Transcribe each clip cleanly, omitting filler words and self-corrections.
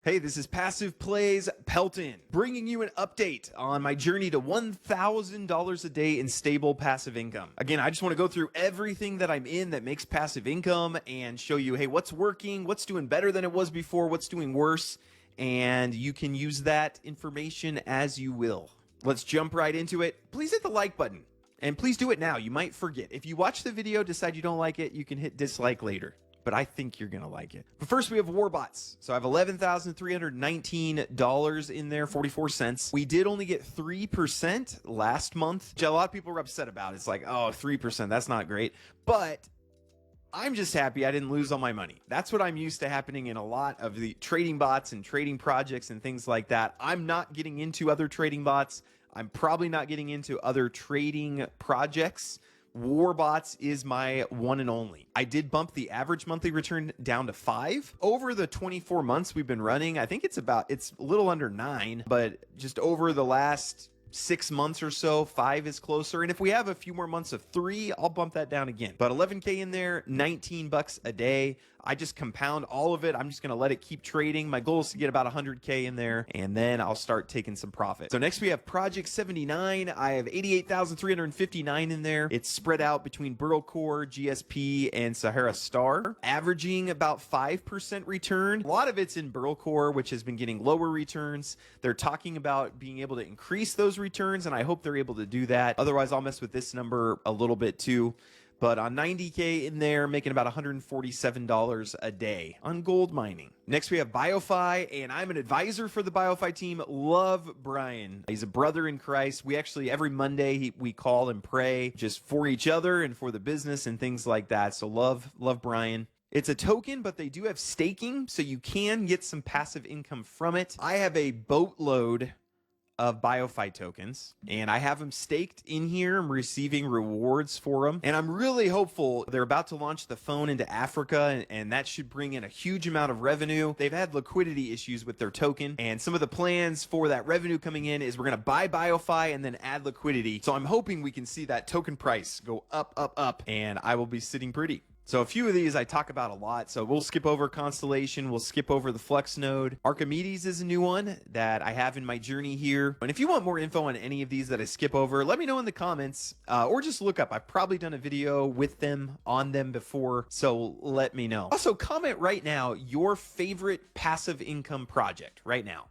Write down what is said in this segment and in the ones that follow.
Hey, this is Passive Plays Pelton, bringing you an update on my journey to $1,000 a day in stable passive income. Again, I just want to go through everything that I'm in that makes passive income and show you, hey, what's working, what's doing better than it was before, what's doing worse, and you can use that information as you will. Let's jump right into it. Please hit the like button, and please do it now. You might forget. If you watch the video, decide you don't like it, you can hit dislike later. But I think you're gonna like it. But first we have Warbots. So I have $11,319 in there, 44 cents. We did only get 3% last month, which a lot of people were upset about. It's like, oh, 3%, that's not great. But I'm just happy I didn't lose all my money. That's what I'm used to happening in a lot of the trading bots and trading projects and things like that. I'm not getting into other trading bots. I'm probably not getting into other trading projects. Warbots is my one and only. I did bump the average monthly return down to 5. Over the 24 months we've been running, I think it's a little under 9, but just over the last 6 months or so, 5 is closer. And if we have a few more months of 3, I'll bump that down again. But 11K in there, 19 bucks a day. I just compound all of it. I'm just going to let it keep trading. My goal is to get about 100K in there, and then I'll start taking some profit. So next we have Project 79. I have 88,359 in there. It's spread out between Burl Core, GSP, and Sahara Star, averaging about 5% return. A lot of it's in Burl Core, which has been getting lower returns. They're talking about being able to increase those returns, and I hope they're able to do that. Otherwise, I'll mess with this number a little bit too. But on 90K in there, making about $147 a day on gold mining. Next, we have Biofi, and I'm an advisor for the Biofi team. Love Brian. He's a brother in Christ. We actually, every Monday, we call and pray just for each other and for the business and things like that. So love Brian. It's a token, but they do have staking, so you can get some passive income from it. I have a boatload of Biofi tokens, and I have them staked in here. I'm receiving rewards for them, and I'm really hopeful. They're about to launch the phone into Africa, and that should bring in a huge amount of revenue. They've had liquidity issues with their token, and some of the plans for that revenue coming in is we're going to buy Biofi and then add liquidity. So I'm hoping we can see that token price go up, and I will be sitting pretty. So a few of these I talk about a lot, so we'll skip over Constellation, we'll skip over the Flex node. Archimedes is a new one that I have in my journey here. And if you want more info on any of these that I skip over, let me know in the comments, or just look up. I've probably done a video with them, on them before, so let me know. Also, comment right now your favorite passive income project right now.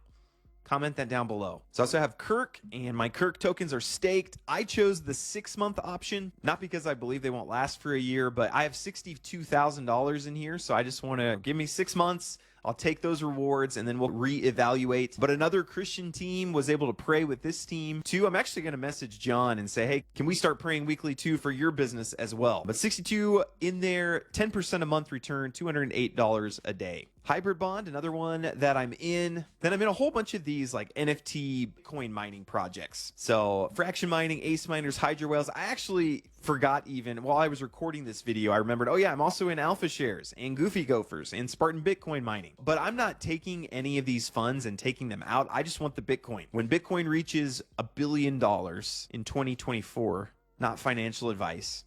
Comment that down below. So I also have Kirk, and my Kirk tokens are staked. I chose the 6-month option, not because I believe they won't last for a year, but I have $62,000 in here, so I just want to give me 6 months. I'll take those rewards, and then we'll reevaluate. But another Christian team was able to pray with this team too. I'm actually going to message John and say, hey, can we start praying weekly too for your business as well? But 62 in there, 10% a month return, $208 a day. Hybrid Bond, another one that I'm in. Then I'm in a whole bunch of these like NFT coin mining projects. So fraction mining, ace miners, hydro whales. I actually forgot even while I was recording this video, I remembered, oh yeah, I'm also in Alpha Shares and Goofy Gophers and Spartan Bitcoin mining. But I'm not taking any of these funds and taking them out. I just want the Bitcoin. When Bitcoin reaches $1 billion in 2024, not financial advice,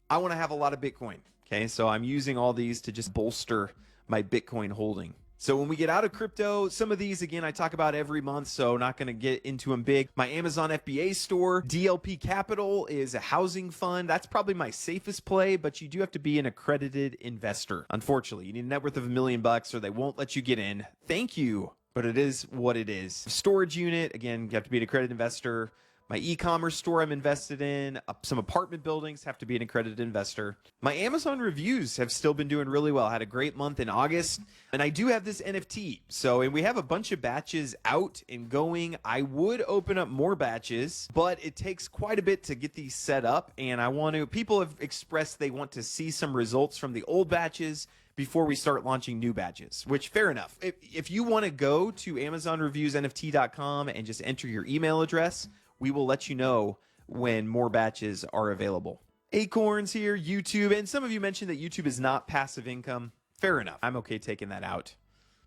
I want to have a lot of Bitcoin. Okay, so I'm using all these to just bolster my Bitcoin holding. So when we get out of crypto, some of these, again, I talk about every month, so not going to get into them big. My Amazon FBA store, DLP Capital is a housing fund. That's probably my safest play, but you do have to be an accredited investor. Unfortunately, you need a net worth of $1 million or they won't let you get in. Thank you, but it is what it is. Storage unit, again, you have to be an accredited investor. My e-commerce store I'm invested in, some apartment buildings, have to be an accredited investor. My Amazon reviews have still been doing really well. I had a great month in August, and I do have this NFT. And we have a bunch of batches out and going. I would open up more batches, but it takes quite a bit to get these set up, and people have expressed they want to see some results from the old batches before we start launching new batches, which fair enough. If you want to go to AmazonReviewsNFT.com and just enter your email address, we will let you know when more batches are available. Acorns here, YouTube, and some of you mentioned that YouTube is not passive income. Fair enough. I'm okay taking that out.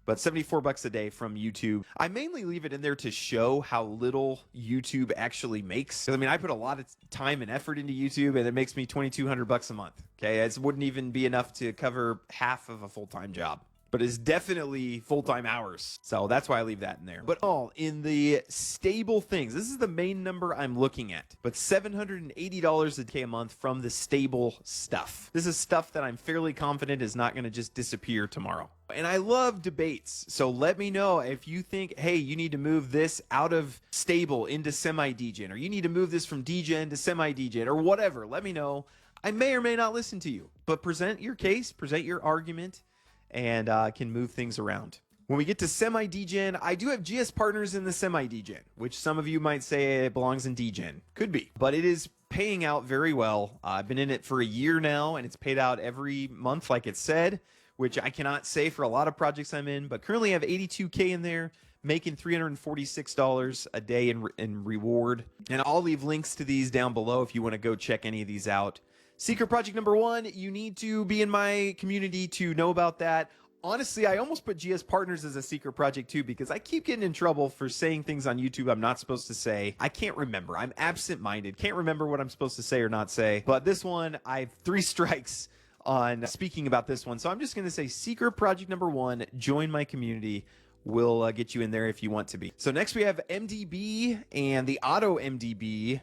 But 74 bucks a day from YouTube. I mainly leave it in there to show how little YouTube actually makes. I mean, I put a lot of time and effort into YouTube, and it makes me 2,200 bucks a month. Okay, it wouldn't even be enough to cover half of a full-time job. but it's definitely full-time hours. So that's why I leave that in there. But all in the stable things, this is the main number I'm looking at, but $780 a month from the stable stuff. This is stuff that I'm fairly confident is not going to just disappear tomorrow. And I love debates. So let me know if you think, hey, you need to move this out of stable into semi-degen, or you need to move this from degen to semi-degen, or whatever. Let me know. I may or may not listen to you, but present your case, present your argument, and can move things around. When we get to semi-degen, I do have GS partners in the semi-degen, which some of you might say it belongs in degen. Could be, but it is paying out very well. I've been in it for a year now, and it's paid out every month like it said, which I cannot say for a lot of projects I'm in, but currently I have 82K in there, making $346 a day in reward. And I'll leave links to these down below if you want to go check any of these out. Secret project number 1, you need to be in my community to know about that. Honestly, I almost put GS Partners as a secret project too, because I keep getting in trouble for saying things on YouTube I'm not supposed to say. I can't remember. I'm absent-minded. Can't remember what I'm supposed to say or not say. But this one, I have 3 strikes on speaking about this one. So I'm just going to say secret project number 1, join my community. We'll get you in there if you want to be. So next we have MDB and the Auto MDB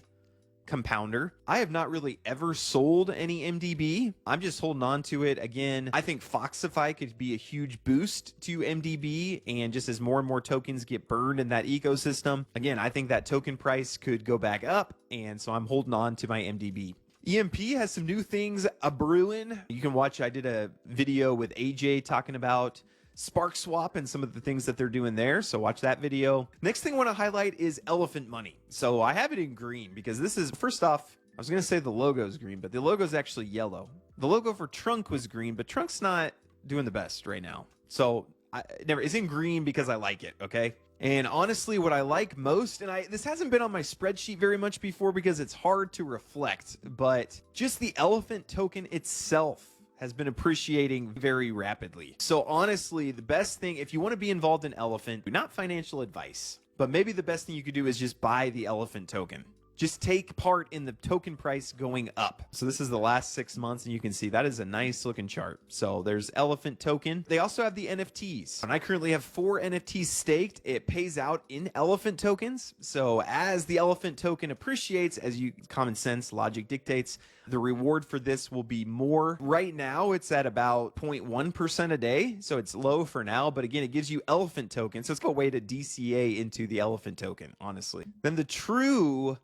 compounder. I have not really ever sold any MDB. I'm just holding on to it. Again, I think Foxify could be a huge boost to MDB, and just as more and more tokens get burned in that ecosystem, again, I think that token price could go back up, and so I'm holding on to my MDB. EMP has some new things a-brewing. You can watch, I did a video with AJ talking about Spark Swap and some of the things that they're doing there, so watch that video. Next thing I want to highlight is elephant money. So I have it in green because this is, first off, I was going to say the logo's green, but the logo's actually yellow. The logo for Trunk was green, but Trunk's not doing the best right now. So it's in green because I like it, okay? And honestly, what I like most, and this hasn't been on my spreadsheet very much before because it's hard to reflect, but just the elephant token itself has been appreciating very rapidly. So honestly, the best thing, if you want to be involved in elephant, not financial advice, but maybe the best thing you could do is just buy the elephant token. Just take part in the token price going up. So this is the last 6 months, and you can see that is a nice looking chart. So there's elephant token. They also have the NFTs, and I currently have 4 NFTs staked. It pays out in elephant tokens. So as the elephant token appreciates, common sense logic dictates, the reward for this will be more. Right now, it's at about 0.1% a day, so it's low for now. But again, it gives you elephant tokens, so it's a way to DCA into the elephant token, honestly. Then the true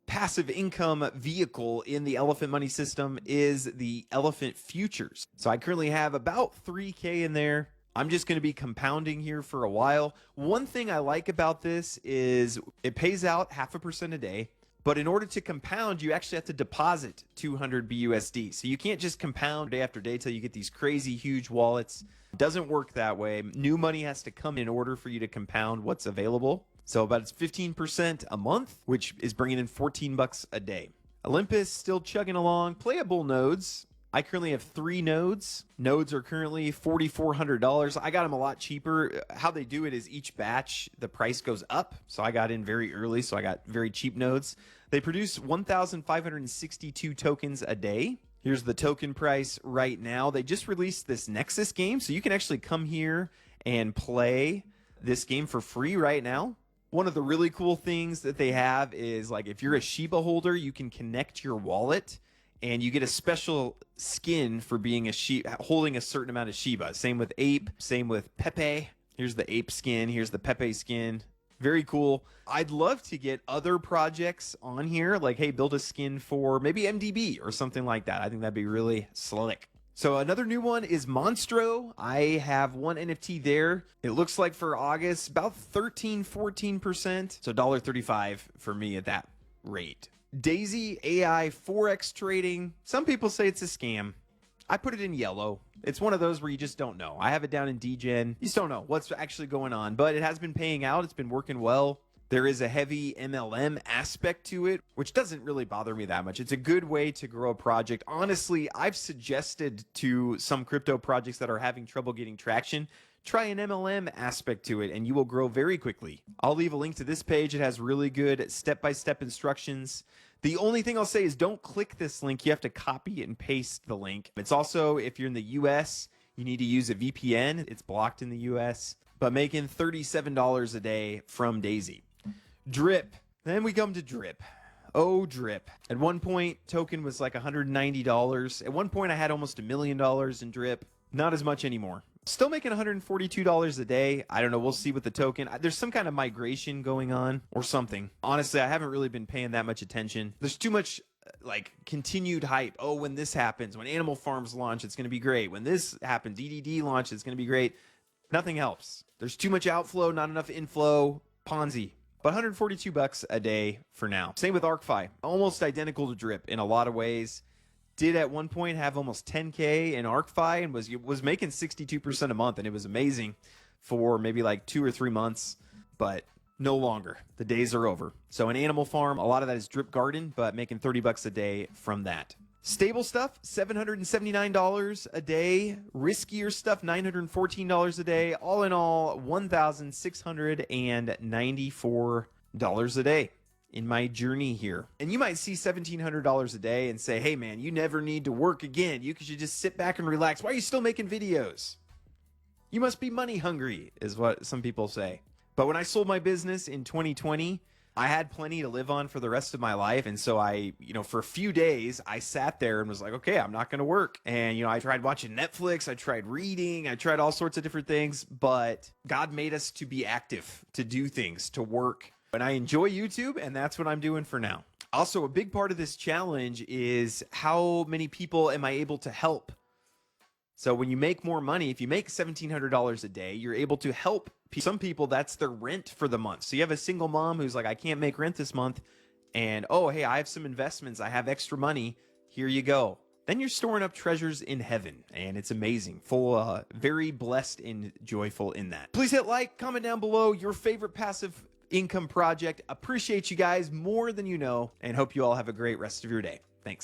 passive income vehicle in the elephant money system is the elephant futures. So I currently have about 3K in there. I'm just going to be compounding here for a while. One thing I like about this is it pays out 0.5% a day, but in order to compound, you actually have to deposit 200 BUSD. So you can't just compound day after day till you get these crazy huge wallets. It doesn't work that way. New money has to come in order for you to compound what's available. So about 15% a month, which is bringing in 14 bucks a day. Olympus still chugging along. Playable nodes. I currently have 3 nodes. Nodes are currently $4,400. I got them a lot cheaper. How they do it is each batch, the price goes up. So I got in very early, so I got very cheap nodes. They produce 1,562 tokens a day. Here's the token price right now. They just released this Nexus game, so you can actually come here and play this game for free right now. One of the really cool things that they have is, like, if you're a Shiba holder, you can connect your wallet and you get a special skin for being a Shiba, holding a certain amount of Shiba. Same with Ape, same with Pepe. Here's the Ape skin, here's the Pepe skin. Very cool. I'd love to get other projects on here, like, hey, build a skin for maybe MDB or something like that. I think that'd be really slick. So another new one is Monstro. I have 1 NFT there. It looks like for August, about 13-14%. So $1.35 for me at that rate. Daisy AI Forex trading. Some people say it's a scam. I put it in yellow. It's one of those where you just don't know. I have it down in degen. You just don't know what's actually going on, but it has been paying out. It's been working well. There is a heavy MLM aspect to it, which doesn't really bother me that much. It's a good way to grow a project. Honestly, I've suggested to some crypto projects that are having trouble getting traction, try an MLM aspect to it and you will grow very quickly. I'll leave a link to this page. It has really good step-by-step instructions. The only thing I'll say is don't click this link. You have to copy and paste the link. It's also, if you're in the US, You need to use a VPN. It's blocked in the US, but making $37 a day from Daisy. Drip. Then we come to Drip. Oh, Drip. At one point, token was like $190. At one point, I had almost $1 million in Drip. Not as much anymore. Still making $142 a day. I don't know. We'll see with the token. There's some kind of migration going on or something. Honestly, I haven't really been paying that much attention. There's too much like continued hype. Oh, when this happens, when Animal Farms launch, it's going to be great. When this happens, DDD launch, it's going to be great. Nothing helps. There's too much outflow, not enough inflow. Ponzi. But $142 a day for now. Same with ArcFi. Almost identical to Drip in a lot of ways. Did at one point have almost 10K in ArcFi and was making 62% a month, and it was amazing for maybe like 2 or 3 months, but no longer. The days are over. So an Animal Farm, a lot of that is Drip Garden, but making $30 a day from that. Stable stuff, $779 a day. Riskier stuff, $914 a day. All in all, $1,694 a day in my journey here. And you might see $1,700 a day and say, hey man, you never need to work again. You should just sit back and relax. Why are you still making videos? You must be money hungry, is what some people say. But when I sold my business in 2020, I had plenty to live on for the rest of my life. And so for a few days, I sat there and was like, okay, I'm not going to work. And, I tried watching Netflix. I tried reading. I tried all sorts of different things. But God made us to be active, to do things, to work. And I enjoy YouTube, and that's what I'm doing for now. Also, a big part of this challenge is how many people am I able to help? So when you make more money, if you make $1,700 a day, you're able to help some people. That's their rent for the month. So you have a single mom who's like, I can't make rent this month. And, oh, hey, I have some investments. I have extra money. Here you go. Then you're storing up treasures in heaven, and it's amazing. Very blessed and joyful in that. Please hit like, comment down below your favorite passive income project. Appreciate you guys more than you know, and hope you all have a great rest of your day. Thanks.